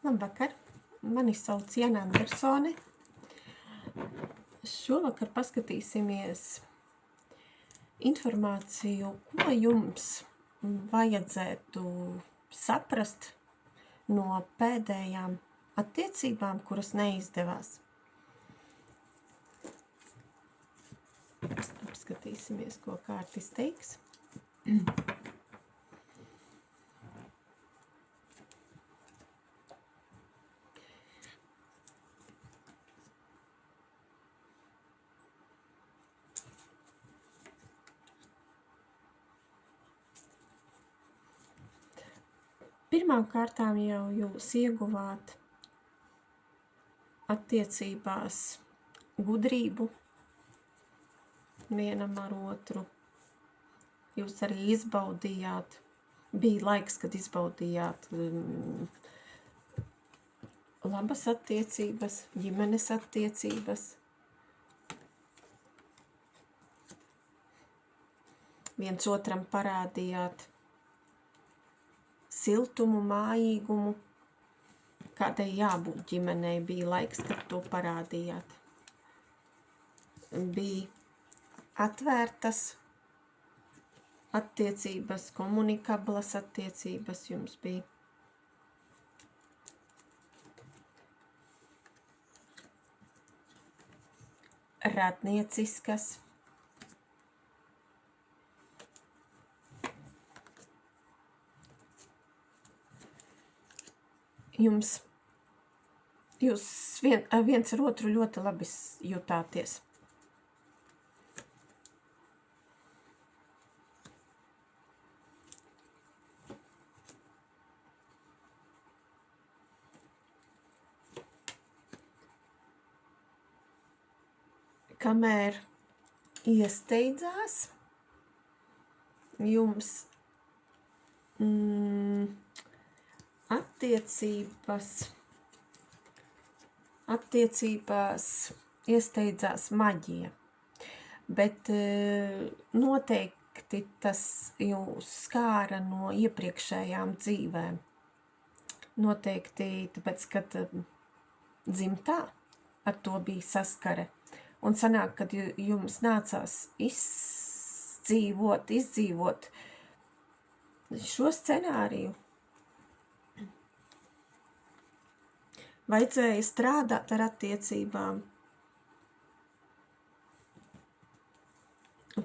Labvakar, mani sauc Jana Andersone. Šovakar paskatīsimies informāciju, ko jums vajadzētu saprast no pēdējām attiecībām, kuras neizdevās. Apskatīsimies, ko Kārtis teiks. Pirmām kārtām jau jūs ieguvāt attiecībās gudrību vienam ar otru. Jūs arī izbaudījāt, bija laiks, kad izbaudījāt labas attiecības, ģimenes attiecības. Viens otram parādījāt siltumu, mājīgumu, kādai jābūt ģimenei, bija laiks, kad to parādījāt. Bija atvērtas attiecības, komunikablas attiecības jums bija. Radnieciskas. Jūs viens ar otru ļoti labi jutāties. Kamēr iesteidzās, jums attiecībās iesteidzās maģija, bet noteikti tas jūs skāra no iepriekšējām dzīvēm. Noteikti tāpēc, kad dzimtā ar to bija saskare. Un sanāk, kad jums nācās izdzīvot šo scenāriju. Vajadzēja strādāt ar attiecībām.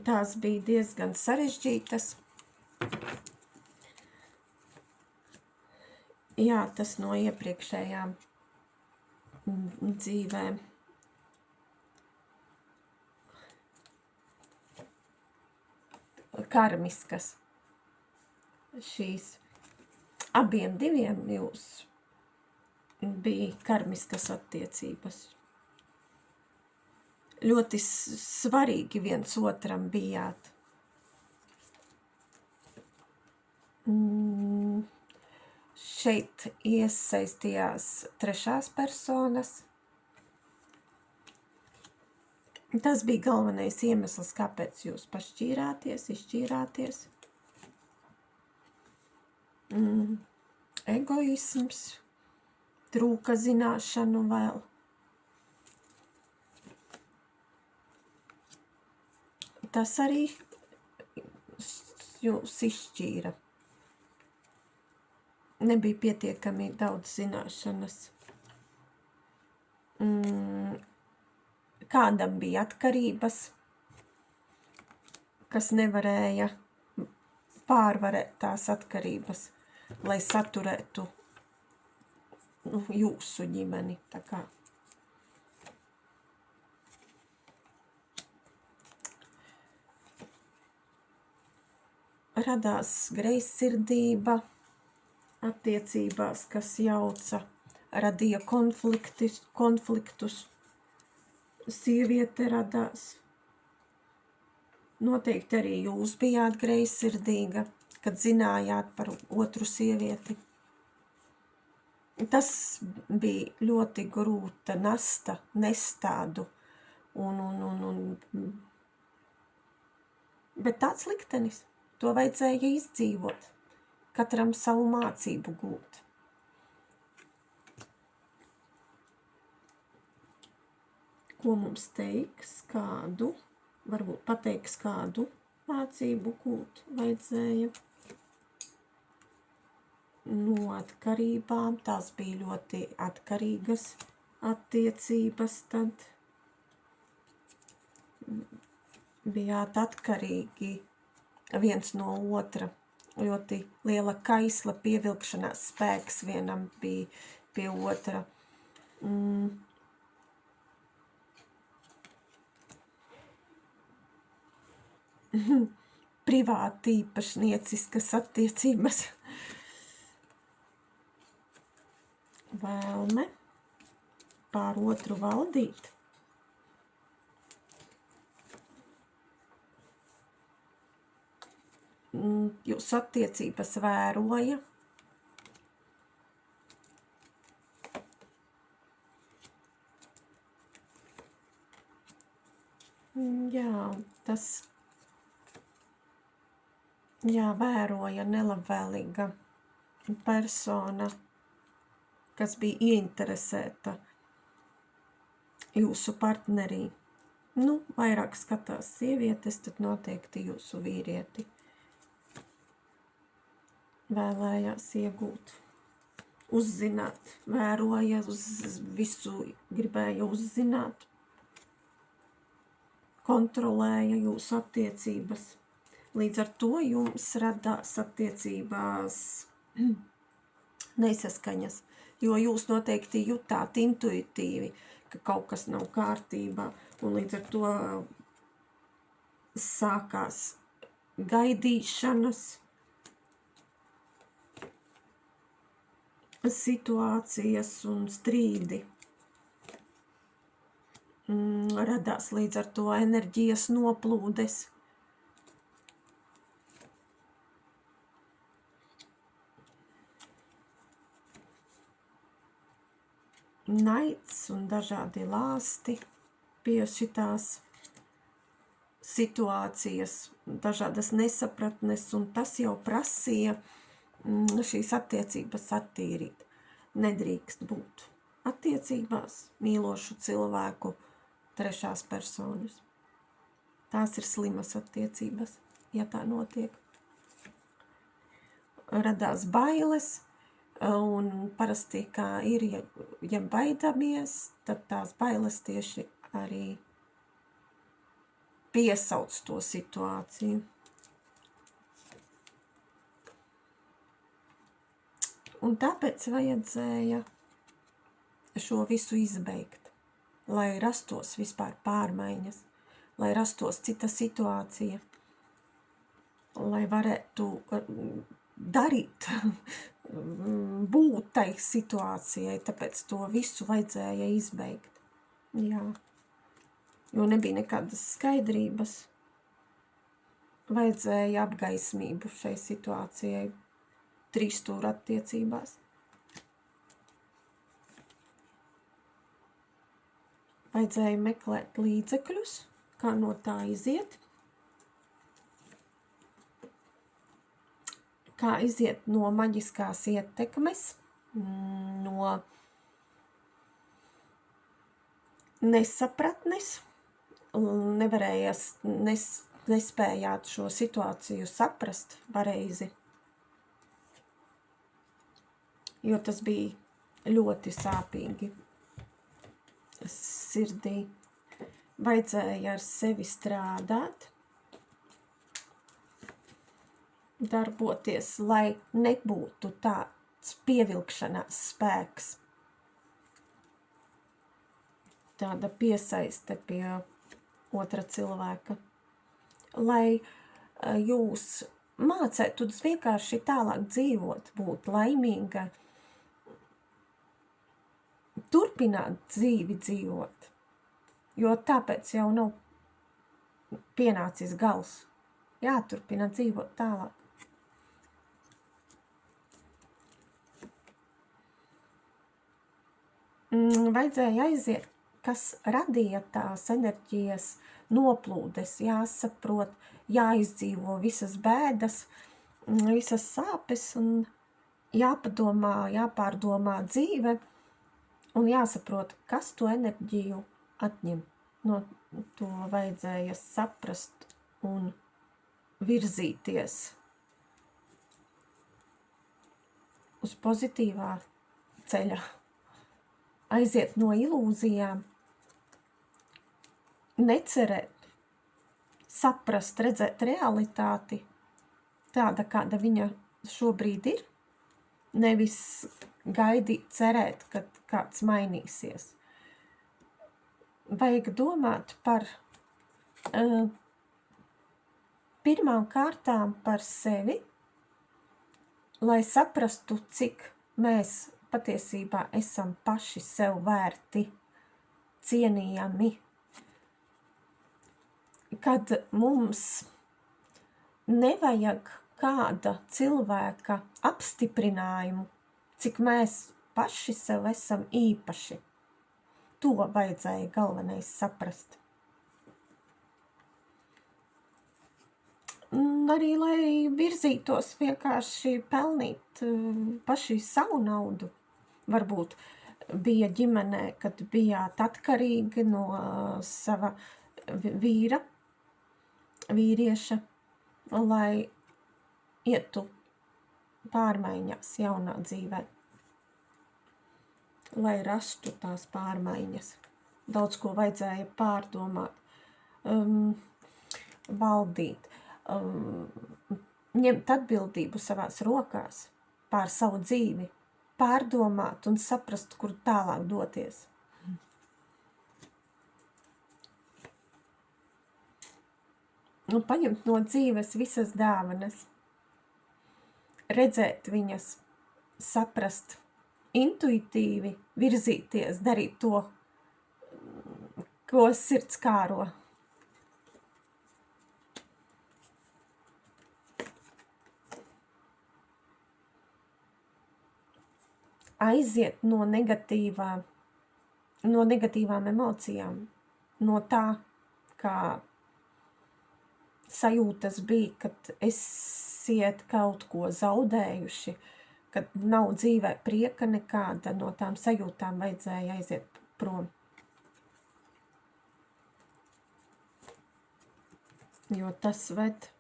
Tās bija diezgan sarežģītas. Jā, tas no iepriekšējām dzīvēm. Karmiskas. Šīs abiem diviem jūs bija karmiskas attiecības. Ļoti svarīgi viens otram bijāt. Šeit iesaistījās trešās personas. Tas bija galvenais iemesls, kāpēc jūs izšķīrāties. Egoisms, trūka zināšanu vēl. Tas arī jūs izšķīra. Nebija pietiekami daudz zināšanas. Kādam bija atkarības, kas nevarēja pārvarēt tās atkarības, lai saturētu jūsu ģimeni. Tā kā. Radās greizsirdība attiecībās, kas jauca, radīja konfliktus. Sieviete radās. Noteikti arī jūs bijāt greizsirdīga, kad zinājāt par otru sievieti. Tas bija ļoti grūta nasta, nestādu. Bet tāds liktenis. To vajadzēja izdzīvot. Katram savu mācību gūt. ko mums teiks, varbūt pateiks kādu mācību, gūt vajadzēja no atkarībām. Tās bija ļoti atkarīgas attiecības, tad bijāt atkarīgi viens no otra. Ļoti liela kaisla pievilkšanās spēks vienam bija pie otra. Privāti īpašnieciskas attiecības. Vēlme pār otru valdīt. Jūsu attiecības vēroja. Vēroja nelabvēlīga persona, kas bija ieinteresēta jūsu partnerī. Vairāk skatās sievietes, tad noteikti jūsu vīrieti vēlējās iegūt, uzzināt, vēroja, visu gribēja uzzināt, kontrolēja jūsu attiecības. Līdz ar to jums radās attiecībās nesaskaņas, jo jūs noteikti jutāt intuitīvi, ka kaut kas nav kārtībā, un līdz ar to sākās gaidīšanas situācijas un strīdi. Radās līdz ar to enerģijas noplūdes. Naids un dažādi lāsti pie šitās situācijas, dažādas nesapratnes, un tas jau prasīja šīs attiecības attīrīt. Nedrīkst būt attiecībās mīlošu cilvēku trešās personas. Tās ir slimas attiecības, ja tā notiek. Radās bailes, un parasti kā ir, ja baidamies, tad tās bailes tieši arī piesauc to situāciju. Un tāpēc vajadzēja šo visu izbeigt, lai rastos vispār pārmaiņas, lai rastos cita situācija, lai varētu darīt, būt tai situācijai, tāpēc to visu vajadzēja izbeigt. Jo nebija nekādas skaidrības, vajadzēja apgaismību šai situācijai. 3 stūra attiecībās. Vajadzēja meklēt līdzekļus, kā no tā iziet, kā iziet no maģiskās ietekmes, no nesapratnes, nespējāt šo situāciju saprast pareizi. Jo tas bija ļoti sāpīgi sirdī. Vajadzēja ar sevi strādāt, darboties, lai nebūtu tāds pievilkšanās spēks. Tāda piesaiste pie otra cilvēka. Lai jūs mācētos vienkārši tālāk dzīvot, būt laimīga, turpināt dzīvi dzīvot, jo tāpēc jau nav pienācis gals. Jāturpina dzīvot tālāk. Vajadzēja aiziet, kas radīja tās enerģijas noplūdes, jāsaprot, jāizdzīvo visas bēdas, visas sāpes un jāpadomā, jāpārdomā dzīve un jāsaprot, kas to enerģiju atņem. No to vajadzēja saprast un virzīties uz pozitīvā ceļa. Aiziet no ilūzijām, necerēt, saprast, redzēt realitāti tāda, kāda viņa šobrīd ir, nevis gaidīt, cerēt, kad kāds mainīsies. Vajag domāt par pirmām kārtām par sevi, lai saprastu, cik mēs patiesībā esam paši sev vērti, cienījami, kad mums nevajag kāda cilvēka apstiprinājumu, cik mēs paši sev esam īpaši. To vajadzēja galvenais saprast. Un arī, lai virzītos vienkārši pelnīt paši savu naudu. Varbūt bija ģimenē, kad bijāt atkarīgi no sava vīrieša, lai ietu pārmaiņās jaunā dzīvē. Lai rastu tās pārmaiņas. Daudz ko vajadzēja pārdomāt, valdīt, ņemt atbildību savās rokās pār savu dzīvi, pārdomāt un saprast, kur tālāk doties. Un paņemt no dzīves visas dāvanas, redzēt viņas, saprast, intuitīvi virzīties, darīt to, ko sirds kāro. Aiziet no negatīvām emocijām, no tā, kā sajūtas bija, kad esiet kaut ko zaudējuši, kad nav dzīvē prieka nekāda, no tām sajūtām vajadzēja aiziet prom. Jo tas ved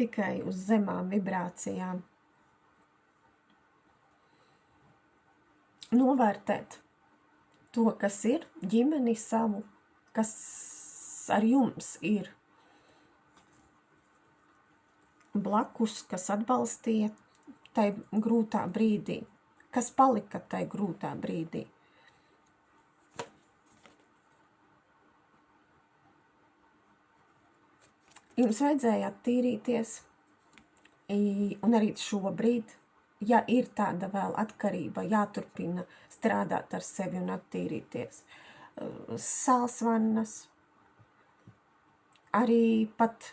tikai uz zemām vibrācijām. Novērtēt to, kas ir, ģimeni savu, kas ar jums ir blakus, kas atbalstīja tai grūtā brīdī, kas palika tai grūtā brīdī. Jums vajadzēja attīrīties, un arī šobrīd, ja ir tāda vēl atkarība, jāturpina strādāt ar sevi un attīrīties. Sāls arī pat,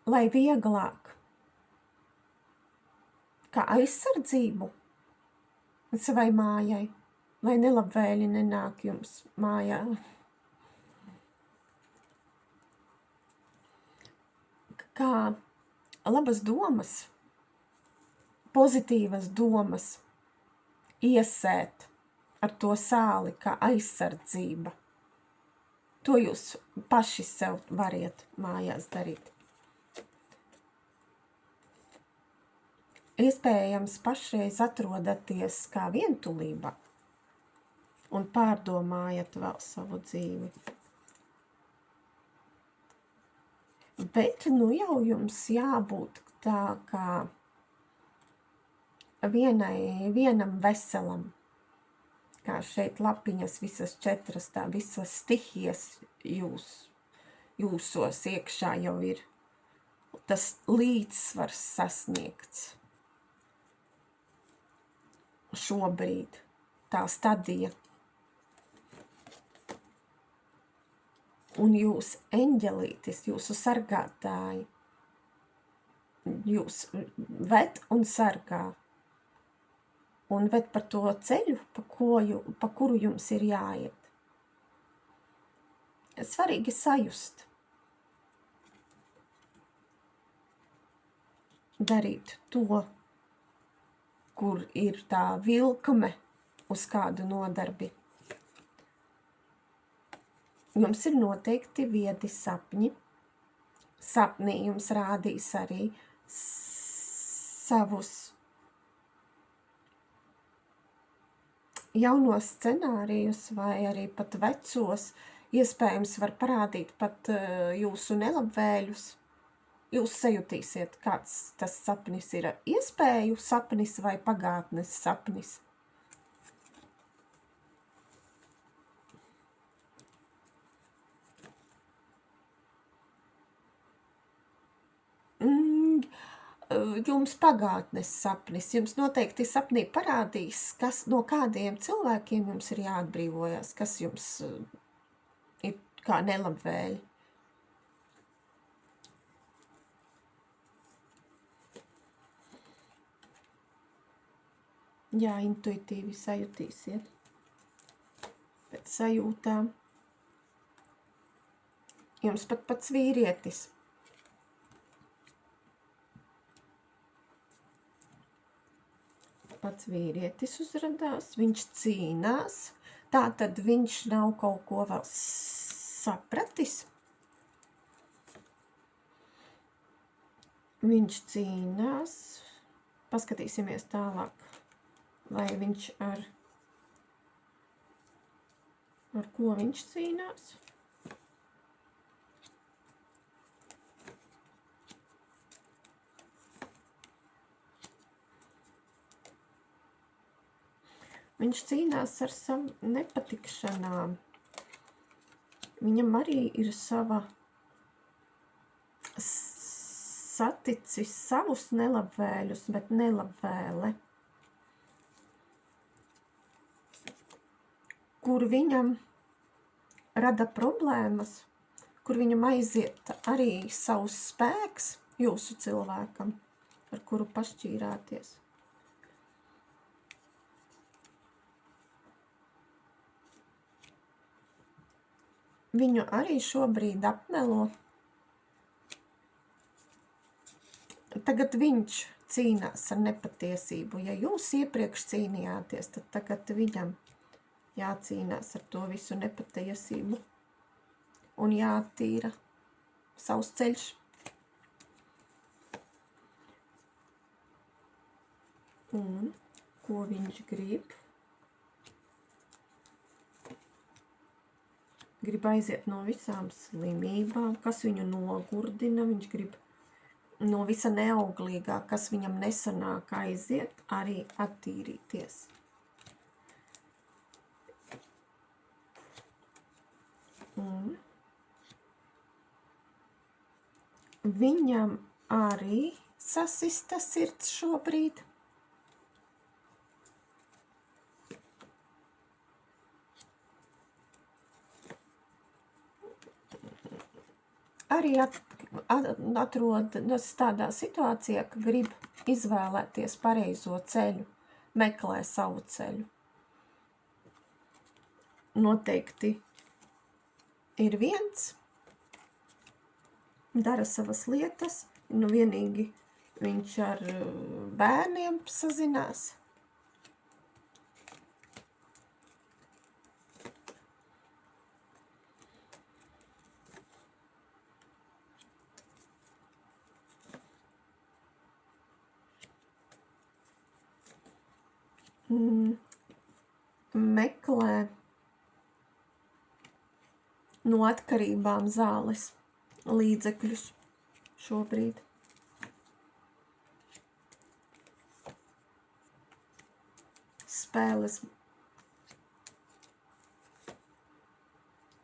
lai vieglāk, kā aizsardzību savai mājai, lai nelabvēļi nenāk jums mājā. Kā labas domas, pozitīvas domas iesēt ar to sāli kā aizsardzība. To jūs paši sev variet mājās darīt. Iespējams, pašreiz atrodaties kā vientulībā un pārdomājat vēl savu dzīvi. Bet jau jums jābūt tā kā vienam veselam, kā šeit lapiņas visas 4, tā visas stihijas jūsos iekšā jau ir tas līdzsvars sasniegts. Šobrīd tā stadija. Un jūs eņģelītis, jūsu sargātāji, jūs ved un sargā. Un ved par to ceļu, pa kuru jums ir jāiet. Svarīgi sajust. Darīt to, kur ir tā vilkme, uz kādu nodarbi. Jums ir noteikti viedi sapņi. Sapnī jums rādīs arī savus jaunos scenārijus vai arī pat vecos. Iespējams var parādīt pat jūsu nelabvēļus. Jūs sajutīsiet, kāds tas sapnis ir, iespēju sapnis vai pagātnes sapnis. Jums pagātnes sapnis, jums noteikti sapnī parādīs, kas no kādiem cilvēkiem jums ir jāatbrīvojas, kas jums ir kā nelabvēļi. Jā, intuitīvi sajutīsiet pēc sajūtām. Jums pat pats vīrietis. Pats vīrietis uzradās, viņš cīnās, tātad viņš nav kaut ko vēl sapratis. Viņš cīnās, paskatīsimies tālāk, vai viņš ar ko viņš cīnās. Viņš cīnās ar savu nepatikšanām. Viņam arī ir sava saticis savus nelabvēļus, bet nelabvēle, kur viņam rada problēmas, kur viņam aiziet arī savs spēks jūsu cilvēkam, ar kuru pašķīrāties. Viņu arī šobrīd apmelo. Tagad viņš cīnās ar nepatiesību. Ja jūs iepriekš cīnījāties, tad tagad viņam jācīnās ar to visu nepatiesību un jāattīra savs ceļš. Un ko viņš grib? Grib aiziet no visām slimībām, kas viņu nogurdina, viņš grib no visa neauglīgā, kas viņam nesanāk aiziet, arī attīrīties. Un viņam arī sasista sirds šobrīd. Arī atrodas tādā situācijā, ka grib izvēlēties pareizo ceļu, meklē savu ceļu. Noteikti ir viens, dara savas lietas, nu vienīgi viņš ar bērniem sazinās. Meklē no atkarībām zāles līdzekļus šobrīd. Spēles.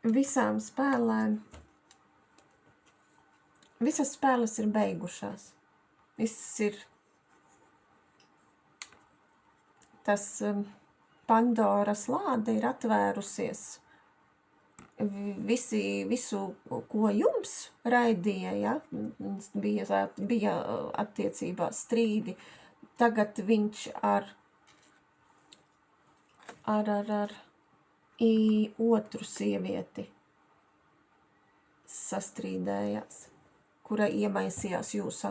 Visām spēlēm. Visas spēles ir beigušās. Viss ir tas Pandoras lāde ir atvērusies. Visu, ko jums raidīja, ja? Bija attiecībā strīdi. Tagad viņš ar otru sievieti sastrīdējās, kura iemaisījās jūsu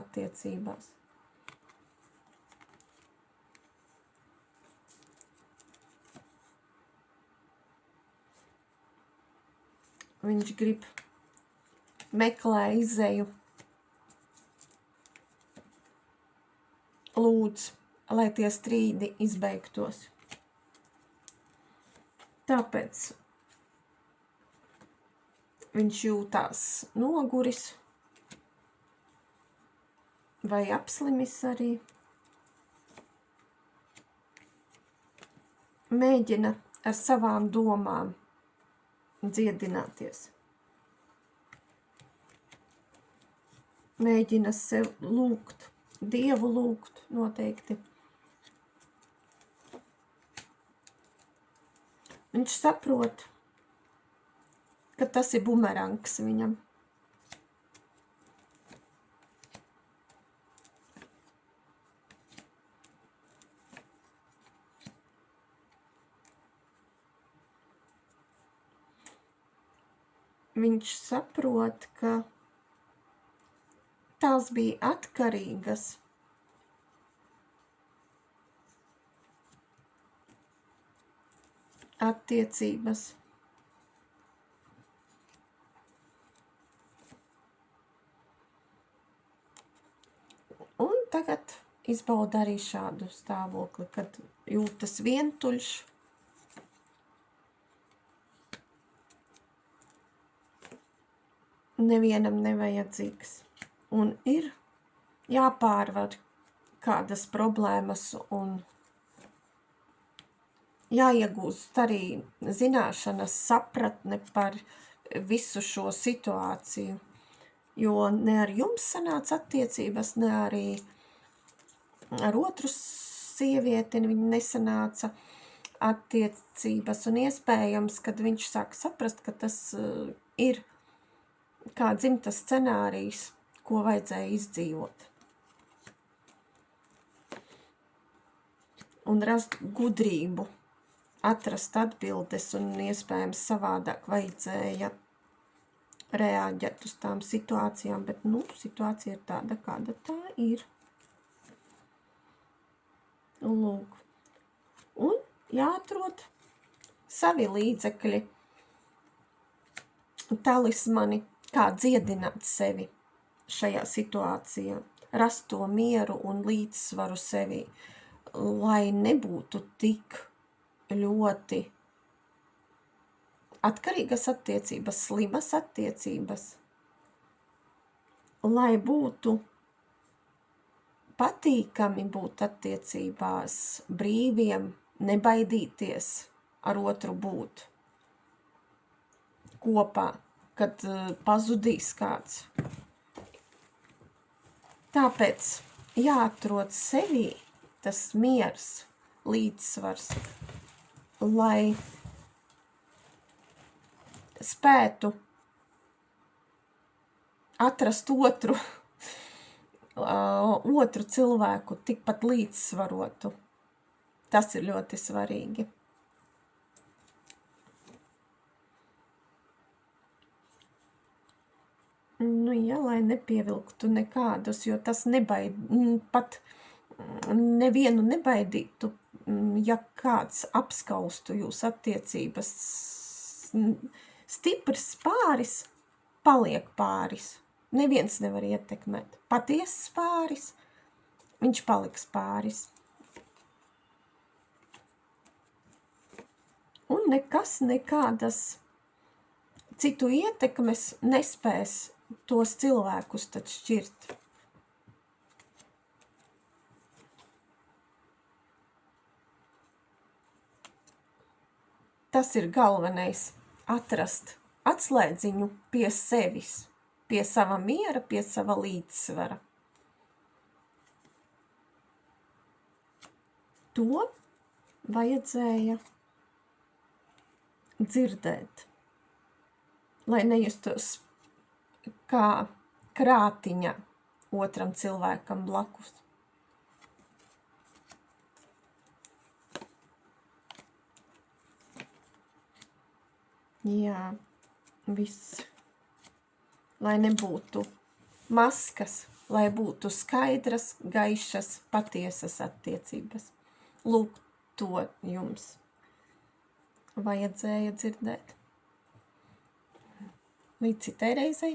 viņš grib meklē izēju. Lūdz, lai tie strīdi izbeigtos. Tāpēc viņš jūtās noguris vai apslimis arī. Mēģina ar savām domām dziedināties. Mēģina sev lūgt, Dievu lūgt noteikti. Viņš saprot, ka tas ir bumerangs viņam. Viņš saprot, ka tās bija atkarīgas attiecības. Un tagad izbauda arī šādu stāvokli, kad jūtas vientuļš, nevienam nevajadzīgs. Un ir jāpārvar kādas problēmas un jāiegūst arī zināšanas, sapratne par visu šo situāciju. Jo ne ar jums sanāca attiecības, ne arī ar otru sievieti viņa nesanāca attiecības. Un iespējams, kad viņš sāk saprast, ka tas ir kā dzimtas scenārijs, ko vajadzēja izdzīvot. Un rast gudrību, atrast atbildes un iespējams savādāk vajadzēja reaģēt uz tām situācijām, bet, situācija ir tāda, kāda tā ir. Un lūk. Un jāatrod savi līdzekļi, talismani, kā dziedināt sevi šajā situācijā, rast to mieru un līdzsvaru sevī, lai nebūtu tik ļoti atkarīgas attiecības, slimas attiecības, lai būtu patīkami būt attiecībās, brīviem, nebaidīties ar otru būt kopā, kad pazudīs kāds. Tāpēc jāatrod sevī tas miers, līdzsvars, lai spētu atrast otru cilvēku tikpat līdzsvarotu. Tas ir ļoti svarīgi. Lai nepievilktu nekādus, jo tas pat nevienu nebaidītu, ja kāds apskaustu jūs attiecības. Stiprs pāris paliek pāris. Neviens nevar ietekmēt. Patiesas pāris, viņš paliks pāris. Un nekādas citu ietekmes nespēs tos cilvēkus tad šķirt. Tas ir galvenais – atrast atslēdziņu pie sevis, pie sava miera, pie sava līdzsvara. To vajadzēja dzirdēt, lai nejustos kā krātiņa otram cilvēkam blakus. Jā, viss. Lai nebūtu maskas, lai būtu skaidras, gaišas, patiesas attiecības. Lūk, to jums vajadzēja dzirdēt. Līdz citai reizei!